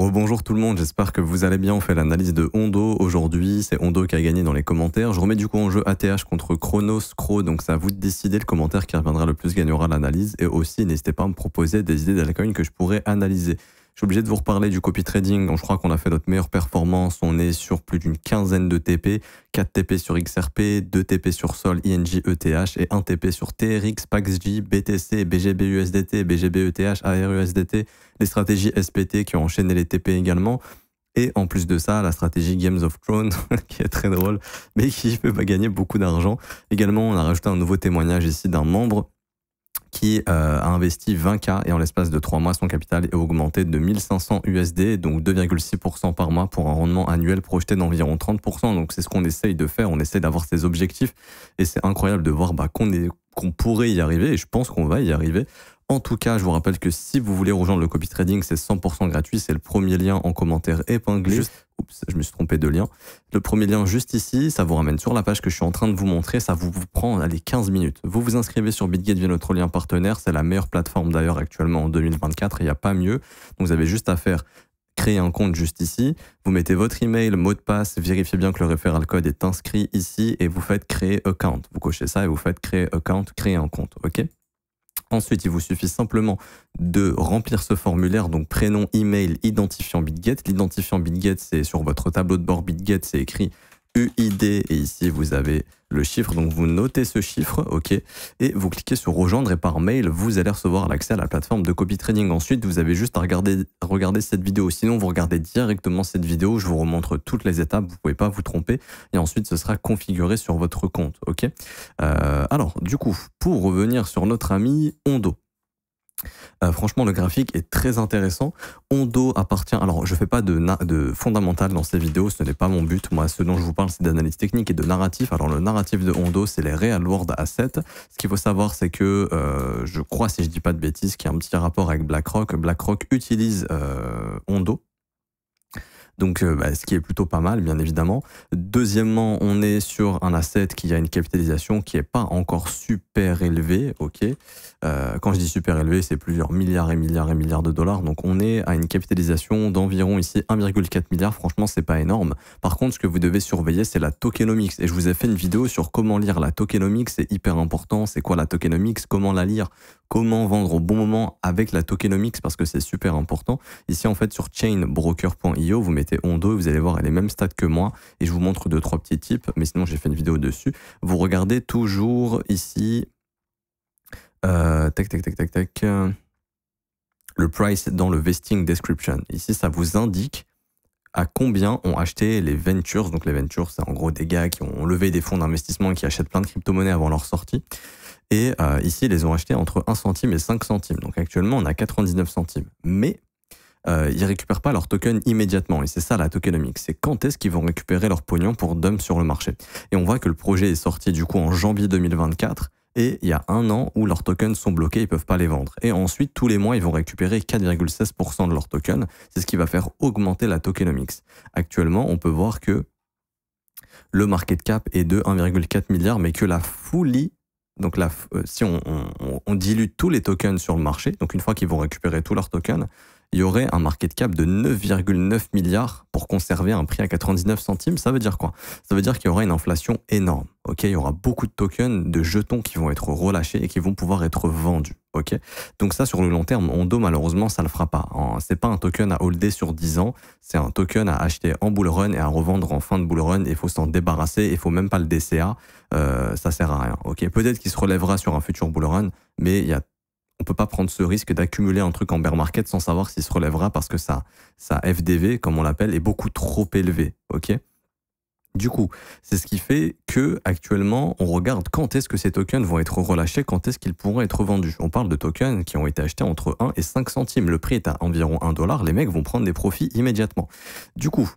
Rebonjour tout le monde, j'espère que vous allez bien. On fait l'analyse de Hondo aujourd'hui. C'est Hondo qui a gagné dans les commentaires. Je remets du coup en jeu ATH contre Chronos Crow, donc c'est à vous de décider. Le commentaire qui reviendra le plus gagnera l'analyse. Et aussi, n'hésitez pas à me proposer des idées d'altcoins que je pourrais analyser. Je suis obligé de vous reparler du copy trading. Donc, je crois qu'on a fait notre meilleure performance. On est sur plus d'une quinzaine de TP, 4 TP sur XRP, 2 TP sur Sol, INJ, ETH et 1 TP sur TRX, PAXJ, BTC, BGB USDT, BGB ETH, AR USDT, les stratégies SPT qui ont enchaîné les TP également. Et en plus de ça, la stratégie Games of Thrones, qui est très drôle, mais qui peut gagner beaucoup d'argent. Également, on a rajouté un nouveau témoignage ici d'un membre qui a investi 20K et en l'espace de 3 mois, son capital est augmenté de 1500 USD, donc 2,6% par mois pour un rendement annuel projeté d'environ 30%. Donc c'est ce qu'on essaye de faire, on essaie d'avoir ces objectifs et c'est incroyable de voir qu'on pourrait y arriver et je pense qu'on va y arriver. En tout cas, je vous rappelle que si vous voulez rejoindre le copy trading, c'est 100% gratuit. C'est le premier lien en commentaire épinglé. Oups, je me suis trompé de lien. Le premier lien juste ici, ça vous ramène sur la page que je suis en train de vous montrer. Ça vous prend allez, 15 minutes. Vous vous inscrivez sur BitGet via notre lien partenaire. C'est la meilleure plateforme d'ailleurs actuellement en 2024. Il n'y a pas mieux. Donc vous avez juste à faire créer un compte juste ici. Vous mettez votre email, mot de passe, vérifiez bien que le referral code est inscrit ici et vous faites créer account. Vous cochez ça et vous faites créer account, créer un compte. OK ? Ensuite, il vous suffit simplement de remplir ce formulaire, donc prénom, email, identifiant BitGet. L'identifiant BitGet, c'est sur votre tableau de bord BitGet, c'est écrit UID et ici vous avez le chiffre, donc vous notez ce chiffre, ok, et vous cliquez sur rejoindre et par mail, vous allez recevoir l'accès à la plateforme de copy trading. Ensuite, vous avez juste à regarder cette vidéo. Sinon, vous regardez directement cette vidéo, je vous remontre toutes les étapes, vous pouvez pas vous tromper, et ensuite ce sera configuré sur votre compte, ok. Alors, du coup, pour revenir sur notre ami Hondo. Franchement, le graphique est très intéressant. Hondo appartient... Alors, je ne fais pas de fondamental dans ces vidéos, ce n'est pas mon but. Moi, ce dont je vous parle, c'est d'analyse technique et de narratif. Alors, le narratif de Hondo, c'est les Real World Assets. Ce qu'il faut savoir, c'est que, je crois, si je ne dis pas de bêtises, qu'il y a un petit rapport avec BlackRock. BlackRock utilise Hondo. Donc, ce qui est plutôt pas mal, bien évidemment. Deuxièmement, on est sur un asset qui a une capitalisation qui n'est pas encore super élevée, ok. Quand je dis super élevé, c'est plusieurs milliards et milliards et milliards de dollars. Donc, on est à une capitalisation d'environ ici 1,4 milliard. Franchement, c'est pas énorme. Par contre, ce que vous devez surveiller, c'est la tokenomics. Et je vous ai fait une vidéo sur comment lire la tokenomics. C'est hyper important. C'est quoi la tokenomics? Comment la lire? Comment vendre au bon moment avec la tokenomics? Parce que c'est super important. Ici, en fait, sur chainbroker.io, vous mettez Hondo, vous allez voir, elle est même stats que moi. Et je vous montre 2-3 petits tips. Mais sinon, j'ai fait une vidéo dessus. Vous regardez toujours ici... le price dans le vesting description. Ici, ça vous indique à combien ont acheté les ventures. Donc les ventures, c'est en gros des gars qui ont levé des fonds d'investissement et qui achètent plein de crypto-monnaies avant leur sortie. Et ici, ils les ont achetés entre 1 centime et 5 centimes. Donc actuellement, on a 99 centimes. Mais ils récupèrent pas leur token immédiatement. Et c'est ça la tokenomics. C'est quand est-ce qu'ils vont récupérer leur pognon pour dump sur le marché. Et on voit que le projet est sorti du coup en janvier 2024. Et il y a 1 an où leurs tokens sont bloqués, ils ne peuvent pas les vendre. Et ensuite, tous les mois, ils vont récupérer 4,16% de leurs tokens. C'est ce qui va faire augmenter la tokenomics. Actuellement, on peut voir que le market cap est de 1,4 milliard, mais que la fully, donc si on dilue tous les tokens sur le marché, donc une fois qu'ils vont récupérer tous leurs tokens, il y aurait un market cap de 9,9 milliards pour conserver un prix à 99 centimes. Ça veut dire quoi? Ça veut dire qu'il y aura une inflation énorme. Ok, il y aura beaucoup de tokens, de jetons qui vont être relâchés et qui vont pouvoir être vendus. Ok, donc ça sur le long terme, Hondo malheureusement ça le fera pas. C'est pas un token à holder sur 10 ans, c'est un token à acheter en bull run et à revendre en fin de bull run. Il faut s'en débarrasser, il faut même pas le DCA, ça sert à rien. Ok, peut-être qu'il se relèvera sur un futur bull run, mais on peut pas prendre ce risque d'accumuler un truc en bear market sans savoir s'il se relèvera parce que sa FDV, comme on l'appelle, est beaucoup trop élevé. Ok. Du coup, c'est ce qui fait que actuellement, on regarde quand est-ce que ces tokens vont être relâchés, quand est-ce qu'ils pourront être vendus. On parle de tokens qui ont été achetés entre 1 et 5 centimes. Le prix est à environ 1 $. Les mecs vont prendre des profits immédiatement. Du coup,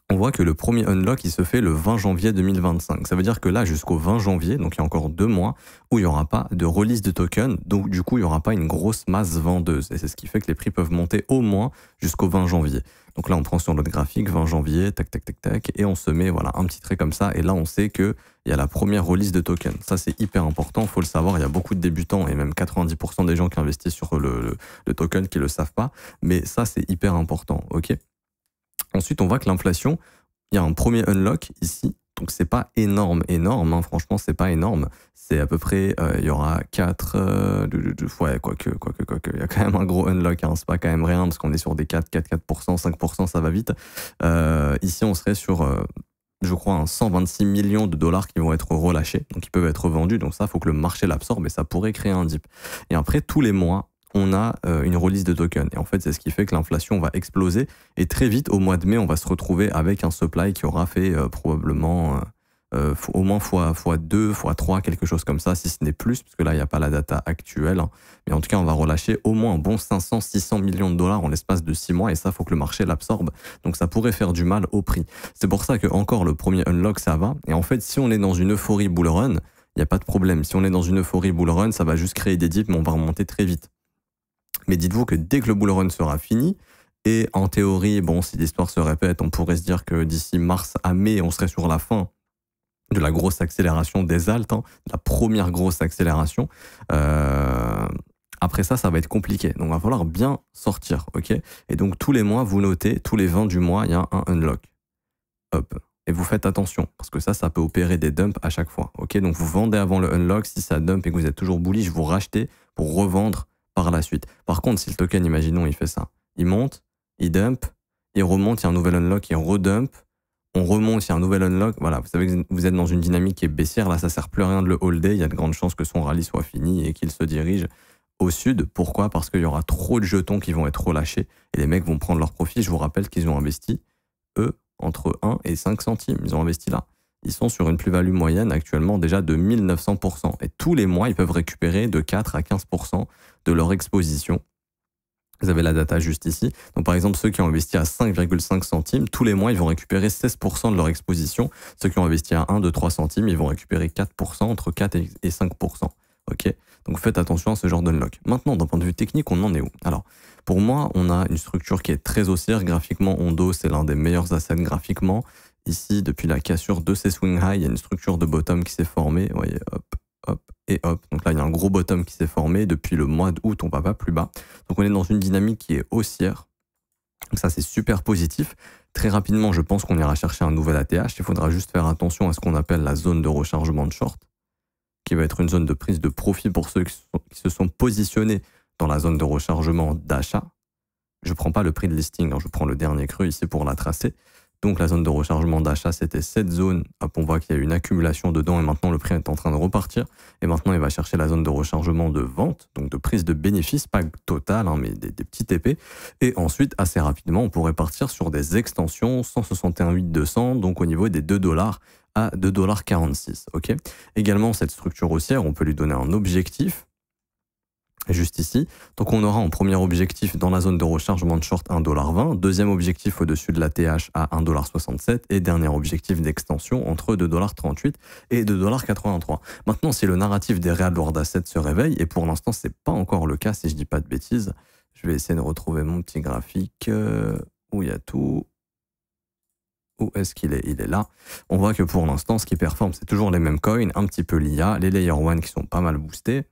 on voit que le premier unlock, il se fait le 20 janvier 2025. Ça veut dire que là, jusqu'au 20 janvier, donc il y a encore 2 mois, où il n'y aura pas de release de tokens, donc du coup, il n'y aura pas une grosse masse vendeuse. Et c'est ce qui fait que les prix peuvent monter au moins jusqu'au 20 janvier. Donc là, on prend sur notre graphique 20 janvier, tac, tac, tac, tac, et on se met voilà, un petit trait comme ça. Et là, on sait qu'il y a la première release de token. Ça, c'est hyper important, il faut le savoir. Il y a beaucoup de débutants et même 90% des gens qui investissent sur le token qui ne le savent pas. Mais ça, c'est hyper important. Ok. Ensuite, on voit que l'inflation, il y a un premier unlock ici. Donc, c'est pas énorme, hein. Franchement, c'est pas énorme. C'est à peu près, il y aura 4, ouais, quoique, il y a quand même un gros unlock, hein. C'est pas quand même rien, parce qu'on est sur des 4%, 5%, ça va vite. Ici, on serait sur, je crois, 126 millions de dollars qui vont être relâchés, donc qui peuvent être vendus. Donc ça, il faut que le marché l'absorbe et ça pourrait créer un dip. Et après, tous les mois, on a une release de tokens. Et en fait, c'est ce qui fait que l'inflation va exploser. Et très vite, au mois de mai, on va se retrouver avec un supply qui aura fait probablement au moins x2, x3, quelque chose comme ça, si ce n'est plus, parce que là, il n'y a pas la data actuelle. Hein. Mais en tout cas, on va relâcher au moins un bon 500, 600 millions de dollars en l'espace de 6 mois. Et ça, il faut que le marché l'absorbe. Donc, ça pourrait faire du mal au prix. C'est pour ça que encore le premier unlock, ça va. Et en fait, si on est dans une euphorie bull run, il n'y a pas de problème. Si on est dans une euphorie bull run, ça va juste créer des dips, mais on va remonter très vite. Mais dites-vous que dès que le bull run sera fini, et en théorie, bon, si l'histoire se répète, on pourrait se dire que d'ici mars à mai, on serait sur la fin de la grosse accélération des alts, hein, la première grosse accélération. Après ça, ça va être compliqué. Donc, il va falloir bien sortir, ok? Et donc, tous les mois, vous notez, tous les 20 du mois, il y a un unlock. Hop. Et vous faites attention, parce que ça peut opérer des dumps à chaque fois, ok? Donc, vous vendez avant le unlock. Si ça dump et que vous êtes toujours bullish, vous rachetez pour revendre par la suite. Par contre, si le token, imaginons, il fait ça, il monte, il dump, il remonte, il y a un nouvel unlock, il redump, on remonte, il y a un nouvel unlock, voilà, vous savez que vous êtes dans une dynamique qui est baissière, là ça sert plus à rien de le holder, il y a de grandes chances que son rallye soit fini et qu'il se dirige au sud. Pourquoi? Parce qu'il y aura trop de jetons qui vont être relâchés et les mecs vont prendre leur profit. Je vous rappelle qu'ils ont investi, eux, entre 1 et 5 centimes, ils ont investi là. Ils sont sur une plus-value moyenne actuellement déjà de 1900%. Et tous les mois, ils peuvent récupérer de 4 à 15% de leur exposition. Vous avez la data juste ici. Donc par exemple, ceux qui ont investi à 5,5 centimes, tous les mois, ils vont récupérer 16% de leur exposition. Ceux qui ont investi à 1, 2, 3 centimes, ils vont récupérer 4%, entre 4 et 5%. Ok? Donc faites attention à ce genre d'unlock. Maintenant, d'un point de vue technique, on en est où? Alors, pour moi, on a une structure qui est très haussière. Graphiquement, Ondo, c'est l'un des meilleurs assets graphiquement. Ici, depuis la cassure de ces swing high, il y a une structure de bottom qui s'est formée. Vous voyez, hop, hop et hop. Donc là, il y a un gros bottom qui s'est formé. Depuis le mois d'août, on va pas plus bas. Donc on est dans une dynamique qui est haussière. Donc ça, c'est super positif. Très rapidement, je pense qu'on ira chercher un nouvel ATH. Il faudra juste faire attention à ce qu'on appelle la zone de rechargement de short, qui va être une zone de prise de profit pour ceux qui se sont positionnés dans la zone de rechargement d'achat. Je ne prends pas le prix de listing, hein, je prends le dernier cru ici pour la tracer. Donc la zone de rechargement d'achat, c'était cette zone. Hop, on voit qu'il y a eu une accumulation dedans et maintenant le prix est en train de repartir. Et maintenant, il va chercher la zone de rechargement de vente, donc de prise de bénéfices, pas total, hein, mais des petits TP. Et ensuite, assez rapidement, on pourrait partir sur des extensions 161,8-200, donc au niveau des 2 dollars à 2,46 $. Okay. Également, cette structure haussière, on peut lui donner un objectif. Juste ici. Donc on aura en premier objectif dans la zone de rechargement de short 1,20 $, deuxième objectif au-dessus de la TH à 1,67 $ et dernier objectif d'extension entre 2,38 $ et 2,83 $. Maintenant, si le narratif des Real World Assets se réveille, et pour l'instant c'est pas encore le cas si je dis pas de bêtises, je vais essayer de retrouver mon petit graphique où il y a tout. Où est-ce qu'il est? Il est là. On voit que pour l'instant, ce qui performe, c'est toujours les mêmes coins, un petit peu l'IA, les Layer 1 qui sont pas mal boostés.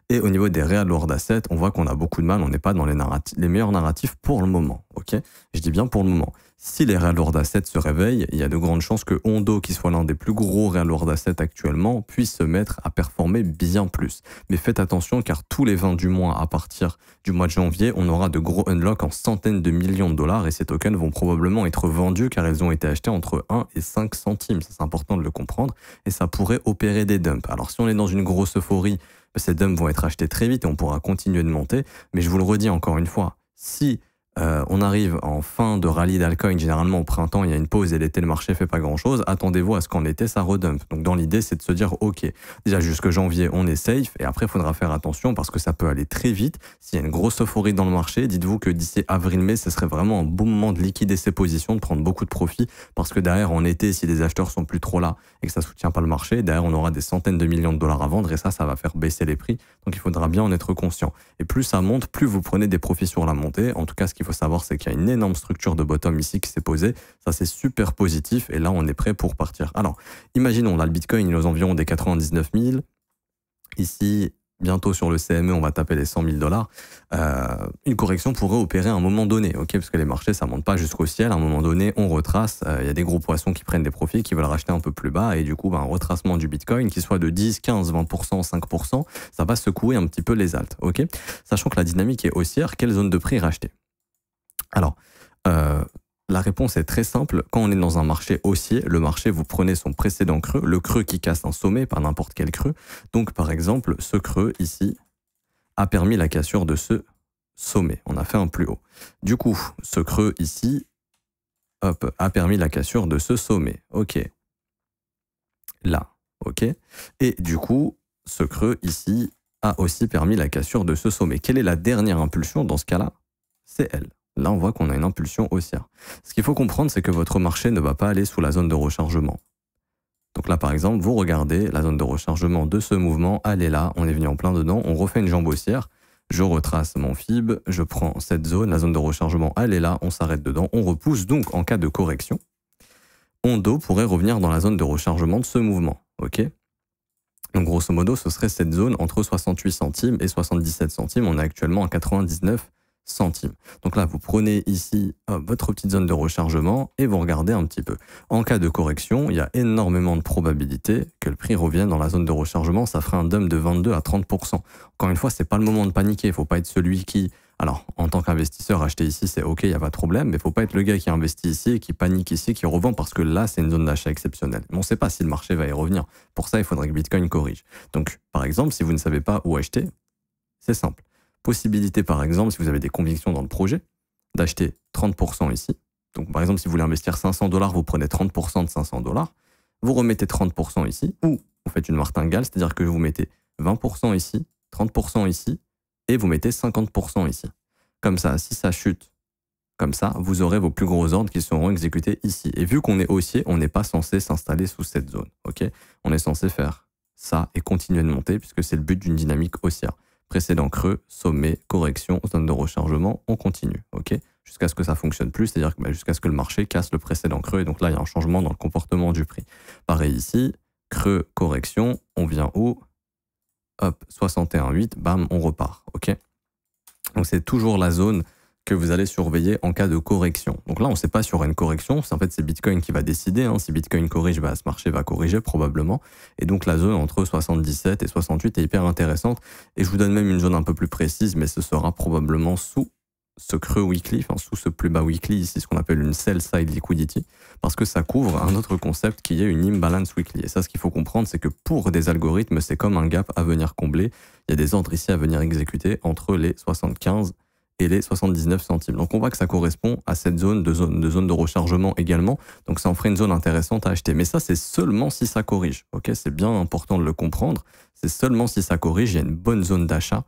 Et au niveau des Real World Assets, on voit qu'on a beaucoup de mal, on n'est pas dans les meilleurs narratifs pour le moment. Ok, je dis bien pour le moment. Si les Real World Assets se réveillent, il y a de grandes chances que Ondo, qui soit l'un des plus gros Real World Assets actuellement, puisse se mettre à performer bien plus. Mais faites attention, car tous les 20 du mois, à partir du mois de janvier, on aura de gros unlocks en centaines de millions de dollars et ces tokens vont probablement être vendus car ils ont été achetés entre 1 et 5 centimes. C'est important de le comprendre et ça pourrait opérer des dumps. Alors si on est dans une grosse euphorie, ces dumps vont être achetés très vite et on pourra continuer de monter. Mais je vous le redis encore une fois, si on arrive en fin de rallye d'altcoin, généralement au printemps, il y a une pause et l'été, le marché fait pas grand-chose, attendez-vous à ce qu'en été, ça redump. Donc dans l'idée, c'est de se dire, ok, déjà jusque janvier, on est safe, et après, il faudra faire attention parce que ça peut aller très vite. S'il y a une grosse euphorie dans le marché, dites-vous que d'ici avril-mai, ce serait vraiment un bon moment de liquider ses positions, de prendre beaucoup de profit, parce que derrière, en été, si les acheteurs sont plus trop là et que ça soutient pas le marché, derrière, on aura des centaines de millions de dollars à vendre, et ça va faire baisser les prix. Donc il faudra bien en être conscient. Et plus ça monte, plus vous prenez des profits sur la montée. En tout cas, ce qui qu'il faut savoir, c'est qu'il y a une énorme structure de bottom ici qui s'est posée. Ça, c'est super positif. Et là, on est prêt pour partir. Alors, imaginons, là, le Bitcoin, il est aux environs des 99 000. Ici, bientôt sur le CME, on va taper les 100 000 $. Une correction pourrait opérer à un moment donné, ok, parce que les marchés, ça monte pas jusqu'au ciel. À un moment donné, on retrace. Il y a des gros poissons qui prennent des profits, qui veulent racheter un peu plus bas. Et du coup, un retracement du Bitcoin, qui soit de 10, 15, 20%, 5%, ça va secouer un petit peu les altes, ok. Sachant que la dynamique est haussière, quelle zone de prix racheter? Alors, la réponse est très simple. Quand on est dans un marché haussier, le marché, vous prenez son précédent creux, le creux qui casse un sommet, pas n'importe quel creux. Donc, par exemple, ce creux ici a permis la cassure de ce sommet. On a fait un plus haut. Du coup, ce creux ici, hop, a permis la cassure de ce sommet. OK. Là, OK. Et du coup, ce creux ici a aussi permis la cassure de ce sommet. Quelle est la dernière impulsion dans ce cas-là? C'est elle. Là, on voit qu'on a une impulsion haussière. Ce qu'il faut comprendre, c'est que votre marché ne va pas aller sous la zone de rechargement. Donc là, par exemple, vous regardez la zone de rechargement de ce mouvement, elle est là, on est venu en plein dedans, on refait une jambe haussière, je retrace mon FIB, je prends cette zone, la zone de rechargement, elle est là, on s'arrête dedans, on repousse. Donc, en cas de correction, Ondo pourrait revenir dans la zone de rechargement de ce mouvement. OK? Donc, grosso modo, ce serait cette zone entre 68 centimes et 77 centimes. On est actuellement à 99 centimes. Donc là, vous prenez ici votre petite zone de rechargement et vous regardez un petit peu. En cas de correction, il y a énormément de probabilités que le prix revienne dans la zone de rechargement. Ça ferait un dump de 22 à 30%. Encore une fois, c'est pas le moment de paniquer. Il ne faut pas être celui qui... Alors, en tant qu'investisseur, acheter ici, c'est OK, il n'y a pas de problème, mais il ne faut pas être le gars qui investit ici, qui panique ici, qui revend, parce que là, c'est une zone d'achat exceptionnelle. Mais on ne sait pas si le marché va y revenir. Pour ça, il faudrait que Bitcoin corrige. Donc, par exemple, si vous ne savez pas où acheter, c'est simple. Possibilité, par exemple, si vous avez des convictions dans le projet, d'acheter 30% ici. Donc, par exemple, si vous voulez investir 500 $, vous prenez 30% de 500 $, vous remettez 30% ici, ou vous faites une martingale, c'est-à-dire que vous mettez 20% ici, 30% ici, et vous mettez 50% ici. Comme ça, si ça chute comme ça, vous aurez vos plus gros ordres qui seront exécutés ici. Et vu qu'on est haussier, on n'est pas censé s'installer sous cette zone. Ok, on est censé faire ça et continuer de monter, puisque c'est le but d'une dynamique haussière. Précédent creux, sommet, correction, zone de rechargement, on continue, ok, jusqu'à ce que ça fonctionne plus, c'est-à-dire jusqu'à ce que le marché casse le précédent creux, et donc là, il y a un changement dans le comportement du prix. Pareil ici, creux, correction, on vient où? Hop, 61,8, bam, on repart, ok. Donc c'est toujours la zone que vous allez surveiller en cas de correction. Donc là, on ne sait pas sur une correction, en fait c'est Bitcoin qui va décider, hein. Si Bitcoin corrige, bah, ce marché va corriger probablement, et donc la zone entre 77 et 68 est hyper intéressante, et je vous donne même une zone un peu plus précise, mais ce sera probablement sous ce creux weekly, enfin sous ce plus bas weekly ici, ce qu'on appelle une sell side liquidity, parce que ça couvre un autre concept qui est une imbalance weekly. Et ça, ce qu'il faut comprendre, c'est que pour des algorithmes, c'est comme un gap à venir combler. Il y a des ordres ici à venir exécuter entre les 75 et les 79 centimes. Donc on voit que ça correspond à cette zone de rechargement également. Donc ça en ferait une zone intéressante à acheter. Mais ça, c'est seulement si ça corrige. Ok, c'est bien important de le comprendre. C'est seulement si ça corrige, il y a une bonne zone d'achat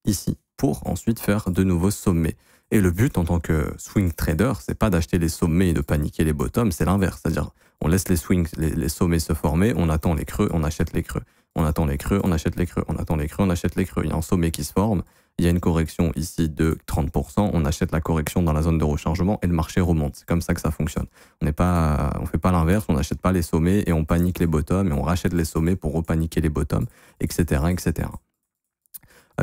ici pour ensuite faire de nouveaux sommets. Et le but en tant que swing trader, c'est pas d'acheter les sommets et de paniquer les bottoms, c'est l'inverse. C'est-à-dire, on laisse les sommets se former, on attend les creux, on achète les creux. On attend les creux, on achète les creux, on attend les creux, on achète les creux. Il y a un sommet qui se forme, il y a une correction ici de 30%, on achète la correction dans la zone de rechargement et le marché remonte. C'est comme ça que ça fonctionne. On fait pas l'inverse, on n'achète pas les sommets et on panique les bottoms et on rachète les sommets pour repaniquer les bottoms, etc., etc.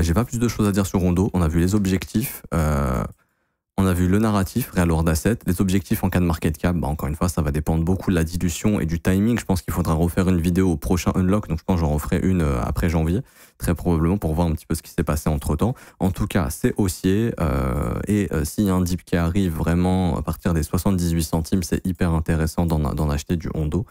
J'ai pas plus de choses à dire sur Ondo. On a vu les objectifs, on a vu le narratif, Real World Asset, les objectifs en cas de market cap. Bah encore une fois, ça va dépendre beaucoup de la dilution et du timing. Je pense qu'il faudra refaire une vidéo au prochain unlock. Donc je pense que j'en referai une après janvier, très probablement, pour voir un petit peu ce qui s'est passé entre temps. En tout cas, c'est haussier. Et s'il y a un dip qui arrive vraiment à partir des 78 centimes, c'est hyper intéressant d'en acheter du Ondo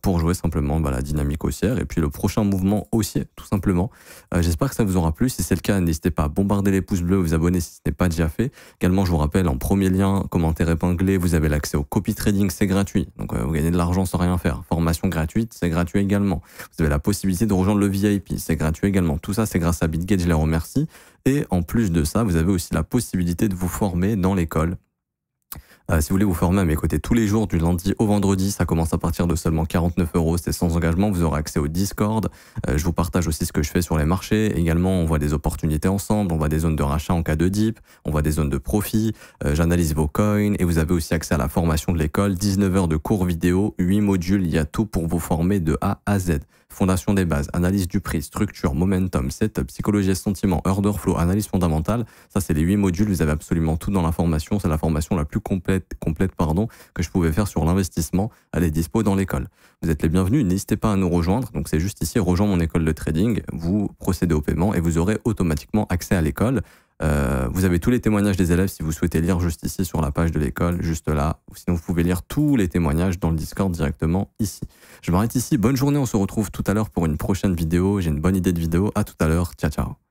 pour jouer simplement la dynamique haussière. Et puis le prochain mouvement haussier, tout simplement. J'espère que ça vous aura plu. Si c'est le cas, n'hésitez pas à bombarder les pouces bleus, vous abonner si ce n'est pas déjà fait. Également, je vous rappelle, en premier lien, commentaire épinglé, vous avez l'accès au copy trading, c'est gratuit. Donc vous gagnez de l'argent sans rien faire. Formation gratuite, c'est gratuit également. Vous avez la possibilité de rejoindre le VIP, c'est gratuit également. Tout ça, c'est grâce à BitGate, je les remercie. Et en plus de ça, vous avez aussi la possibilité de vous former dans l'école Si vous voulez vous former à mes côtés tous les jours, du lundi au vendredi, ça commence à partir de seulement 49 €. C'est sans engagement. Vous aurez accès au Discord. Je vous partage aussi ce que je fais sur les marchés. Également, on voit des opportunités ensemble. On voit des zones de rachat en cas de dip. On voit des zones de profit. J'analyse vos coins. Et vous avez aussi accès à la formation de l'école. 19 heures de cours vidéo, 8 modules. Il y a tout pour vous former de A à Z. Fondation des bases, analyse du prix, structure, momentum, setup, psychologie et sentiment, order flow, analyse fondamentale. Ça, c'est les 8 modules. Vous avez absolument tout dans la formation. C'est la formation la plus complète que je pouvais faire sur l'investissement. Elle est dispo dans l'école. Vous êtes les bienvenus. N'hésitez pas à nous rejoindre. Donc, c'est juste ici, rejoins mon école de trading. Vous procédez au paiement et vous aurez automatiquement accès à l'école. Vous avez tous les témoignages des élèves si vous souhaitez lire juste ici sur la page de l'école, juste là. Ou sinon, vous pouvez lire tous les témoignages dans le Discord directement ici. Je m'arrête ici. Bonne journée. On se retrouve tout à l'heure pour une prochaine vidéo. J'ai une bonne idée de vidéo. À tout à l'heure. Ciao, ciao.